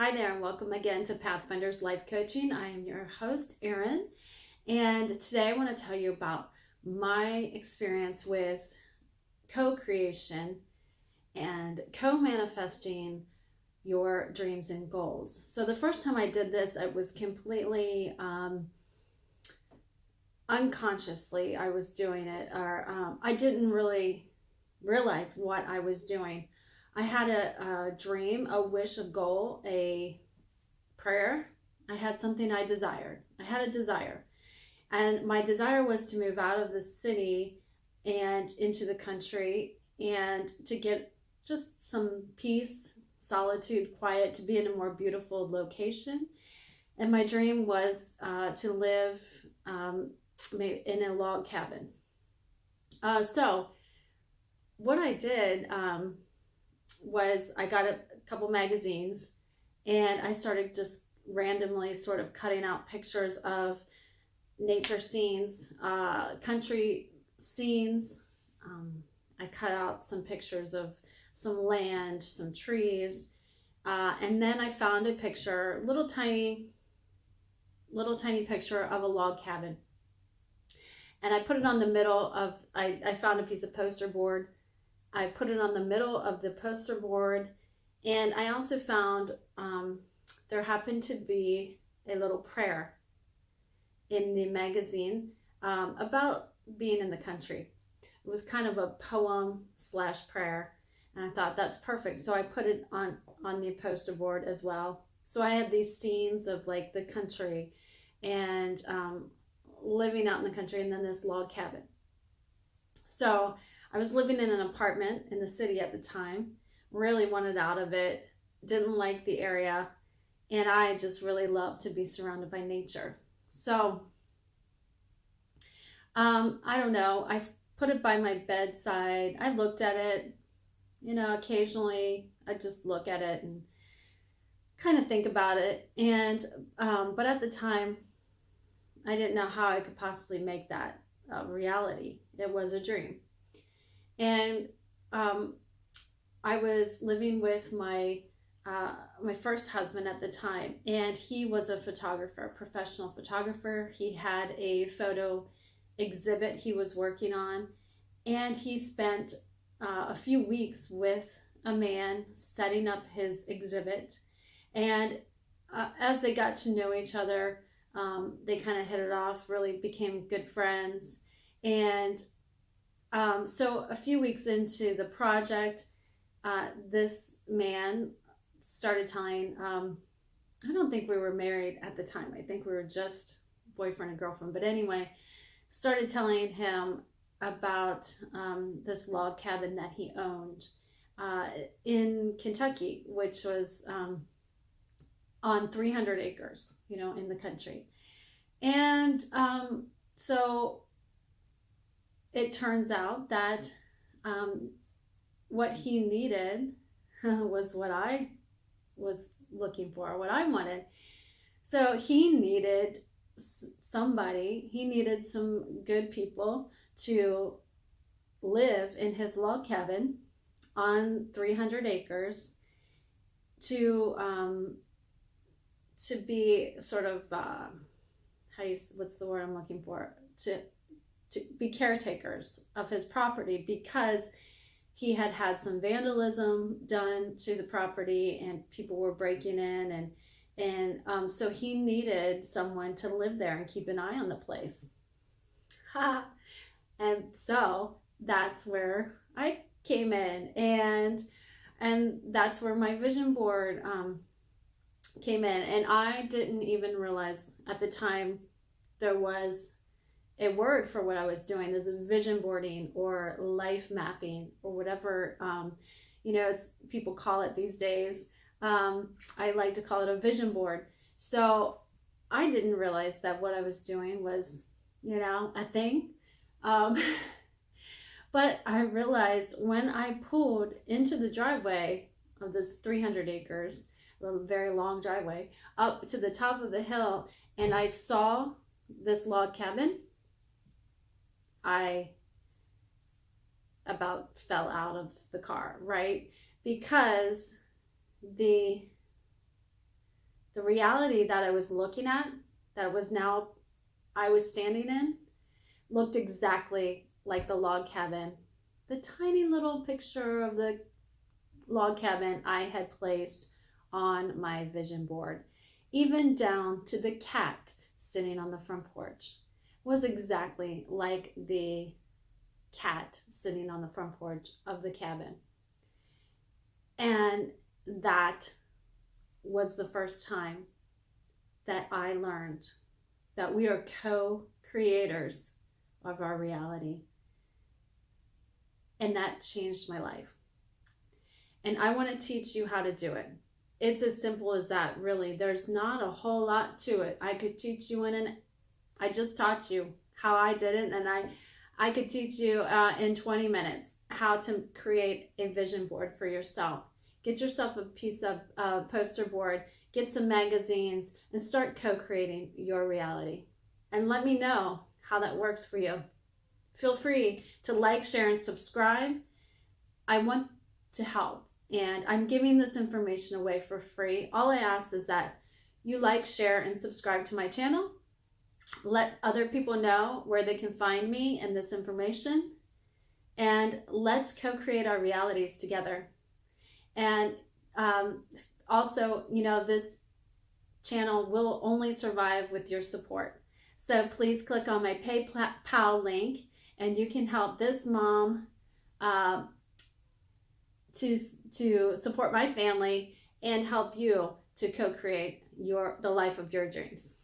Hi there, and welcome again to Pathfinders Life Coaching. I am your host, Erin, and today I want to tell you about my experience with co-creation and co-manifesting your dreams and goals. So the first time I did this, I was completely unconsciously I was doing it, or I didn't really realize what I was doing. I had a dream, a wish, a goal, a prayer. I had something I desired. I had a desire. And my desire was to move out of the city and into the country and to get just some peace, solitude, quiet, to be in a more beautiful location. And my dream was to live in a log cabin. So what I did was I got a couple magazines and I started just randomly sort of cutting out pictures of nature scenes, country scenes. I cut out some pictures of some land, some trees, and then I found a picture, little tiny picture of a log cabin. And I put it on the middle of, I found a piece of poster board. I put it on the middle of the poster board. And I also found there happened to be a little prayer in the magazine about being in the country. It was kind of a poem / prayer. And I thought that's perfect. So I put it on the poster board as well. So I had these scenes of like the country and living out in the country, and then this log cabin. So I was living in an apartment in the city at the time, really wanted out of it, didn't like the area, and I just really loved to be surrounded by nature. So I don't know, I put it by my bedside. I looked at it, occasionally I just look at it and kind of think about it. And but at the time, I didn't know how I could possibly make that a reality. It was a dream. And I was living with my first husband at the time, and he was a photographer, a professional photographer. He had a photo exhibit he was working on, and he spent a few weeks with a man setting up his exhibit. And as they got to know each other, they kind of hit it off, really became good friends. And so a few weeks into the project, this man started telling, I don't think we were married at the time. I think we were just boyfriend and girlfriend. But anyway, started telling him about this log cabin that he owned in Kentucky, which was on 300 acres, in the country. And so it turns out that what he needed was what I was looking for, what I wanted. So he needed he needed some good people to live in his log cabin on 300 acres to be sort of, what's the word I'm looking for? To be caretakers of his property, because he had some vandalism done to the property and people were breaking in, and so he needed someone to live there and keep an eye on the place. And so that's where I came in, and that's where my vision board came in. And I didn't even realize at the time there was a word for what I was doing. There's a vision boarding or life mapping or whatever, people call it these days. I like to call it a vision board. So I didn't realize that what I was doing was, a thing. But I realized when I pulled into the driveway of this 300 acres, a very long driveway, up to the top of the hill, and I saw this log cabin, I about fell out of the car, right? Because the the reality that I was looking at, that was now I was standing in, looked exactly like the log cabin. The tiny little picture of the log cabin I had placed on my vision board, even down to the cat sitting on the front porch, was exactly like the cat sitting on the front porch of the cabin. And that was the first time that I learned that we are co-creators of our reality. And that changed my life. And I want to teach you how to do it. It's as simple as that, really. There's not a whole lot to it. I could teach you I just taught you how I did it, and I could teach you in 20 minutes how to create a vision board for yourself. Get yourself a piece of poster board, get some magazines, and start co-creating your reality. And let me know how that works for you. Feel free to like, share, and subscribe. I want to help, and I'm giving this information away for free. All I ask is that you like, share, and subscribe to my channel. Let other people know where they can find me and this information. And let's co-create our realities together. And also, this channel will only survive with your support. So please click on my PayPal link, and you can help this mom to support my family and help you to co-create the life of your dreams.